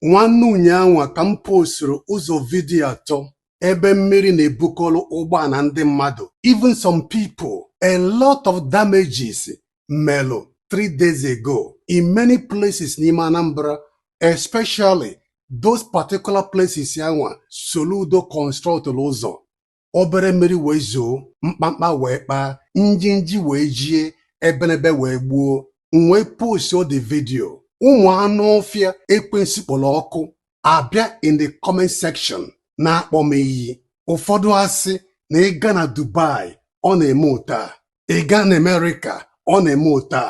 nwanne ụnyaahụ ka m posturu ụzọ vidiyo atọ ebe mmiri na-ebukọrọ ụgbọala ndị mmadụ. Even some people, a lot of damages melụ 3 days ago in many places n'ime Anambra, especially those particular places yanwa Soludo constructụrụ ụzọ. Obere mmiri wee zoo, mkpamkpa wee kpaa, njinji wee jie, ebenebe wee gbuo. Wee post the video. Ụmụ anụ ọfịa ekwensu kpọrọ ọkụ abịa in the comment section na-akpọ m iyi. Ụfọdụ asị na ịga na Dubai ọ na-eme ụta, ịga na America ọ na-eme ụta,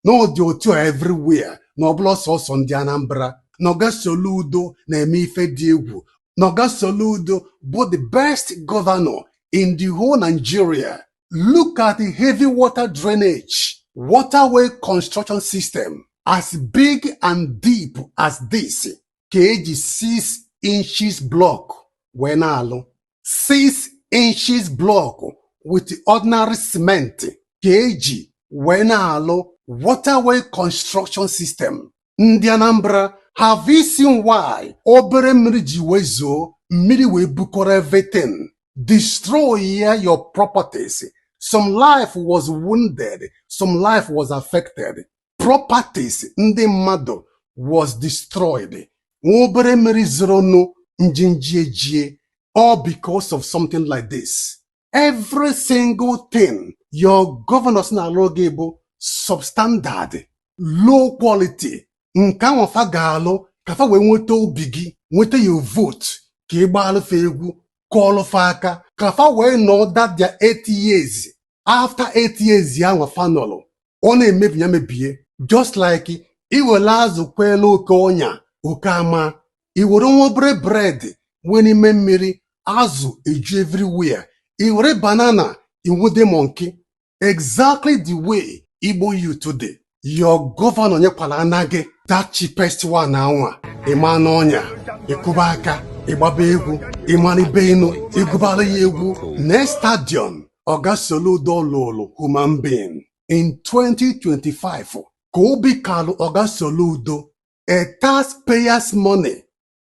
na ọ dị otu a everywhere, na ọbụla sọsọ ndị Anambra. N'Oga Soludo na-eme ife dị egwu. N'Oga Soludo bụ the best governor in the whole Nigeria. Look at the heavy water drainage, waterway construction system. As big and deep as this, kg 6 inches block wee na-alụ. 6 inches block with ordinary cement kg wee na-alụ waterway construction system. Ndị Anambra, have you seen why obere mmiri ji wee zoo, mmiri wee bukọrọ everything, destroy your properties? Some life was wounded, some life was affected. Properties ndị mmadụ was destroyed. Obere mmiri zoro nụ njinji ejie, all because of something like this. Every single thing your governors na-alụ gị bụ substandard, low quality. Nke ahụ fa ga-alụ ka fa wee nweta obi gị, nweta your vote, ka ị gbaalụfe egwu, kọlụfa aka, ka fa wee nọ that their 8 years. After 8 years ya nwa fa nọlụ, ọ na-emebi ya mebie. Just like iwere azụ kwele oke ọnya oke ama, iwere nwa obere bread wee n'ime mmiri, azụ eju everywhere, iwere banana inwude monkey. Exactly the way Igbo you today. Your governor nyekwala ana gị that cheapest one anwa. Ịma n'ọnya, ịkụba aka, ịgbaba egwu, ịmara ibe inu, ịgụbara ya egwu. Next stadium, Oga Soludo lụrụ human being. In 2025, Kobikalu Oga Soludo, a taxpayer's money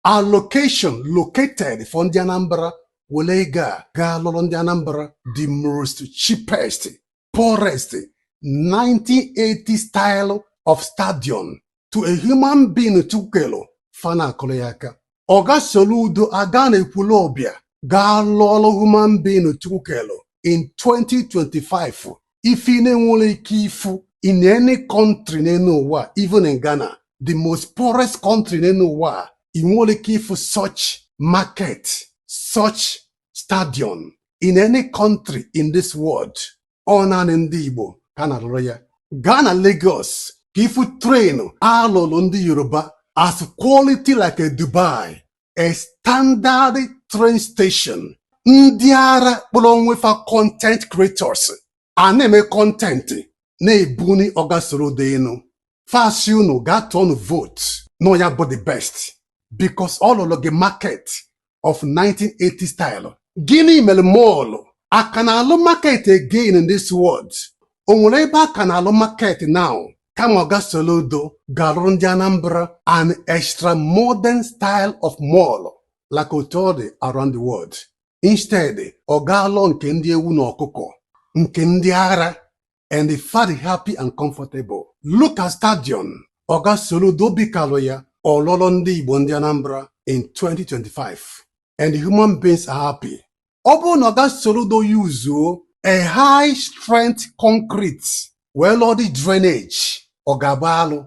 allocation located for ndị Anambra, Wolega, Galolo ndị Anambra, the most cheapest, poorest, 1980 style of stadium to a human being tukelo fana koleaka. Oga Soludo aga na-ekwulobia Galolo human being tukelo in 2025. If ị na-enwere ike ifu in any country n'elu ụwa, even in Ghana, the most poorest country n'elu ụwa, ị nwere ike ifu such market, such stadium in any country in this world. Ọ naanị ndị Igbo ka na-alụrụ ya. Gaa na Lagos ka ifu train alụlụ ndị Yoruba as quality like a Dubai, a standard train station. Ndị ara kpọrọ onwefa content creators a na-eme content na-ebuni Oga Soludo enu. Fasi unu gat on vote no ya bụ the best because all of the market of 1980 style. Gịnị mere mall aka na-alụ market again in this world? O nwere ebe aka na-alụ market now kama Oga Soludo ga-alụrụ ndị Anambra an extra modern style of mall like otu around the world. Instead, ọ ga-alụ nke ndị ewu na ọkụkọ, nke ndị ara, and the fat happy and comfortable. Look at stadium Oga Soludo bikalụ ya ọlụlụ ndị Igbo ndị Anambra in 2025, and the human beings are happy. Ọ bụrụ na Oga Soludo use a high strength concrete wee lụọ the drainage, ọ ga-agba alụ.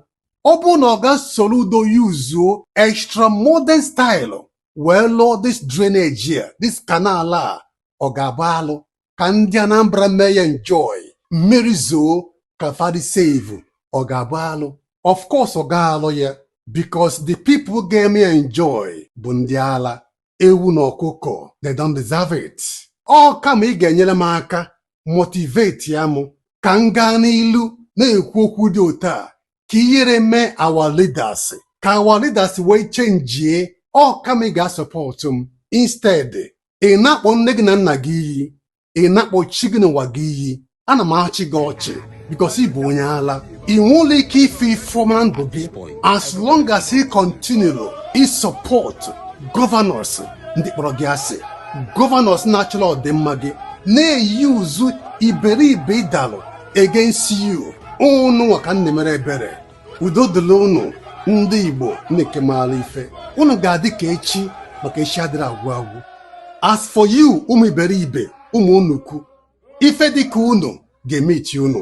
Ọ bụrụ na Oga Soludo use extra modern style well, Lord, this drainage here, this canal, ọ ga-agba alụ ka ndị Anambra may enjoy. Mmiri zoo ka fadi save, ọ ga-agba alụ. Of course, ọ ga-alụ ya because the people game enjoy bụ ndị ala, ewu na ọkụkọ, they don't deserve it. Ọ kama ị ga-enyere m aka motivate ya mụ ka m gaa n'ilu na-ekwu okwu dị otu a ka ihere mee our leaders, ka our leaders wee change. Ọ kama ị ga-support m. Instead, ị na-akpọ nne gị na nna gị iyi, ị na-akpọ chi gị n'ụwa gị iyi. Ana m achị gị ọchị because ị bụ onye ala. Ị nwere ike ife ifeọma ndụ gị as long as ị continue ịsọpọt gọvanọs ndị kpọrọ gị asị, gọvanọs na-achọrọ ọdịmma gị, na-eyuzu iberibe ịdalụ against you. Unu nwa ka nna mere ebere. Udo dịrị unu ndị Igbo na-eke maara ife. Unu ga-adị ka echi maka echi adịrị agwụ agwụ. As for you, ụmụ iberibe, ụmụ nnukwu, ife dịka unu ga-eme ichi unu.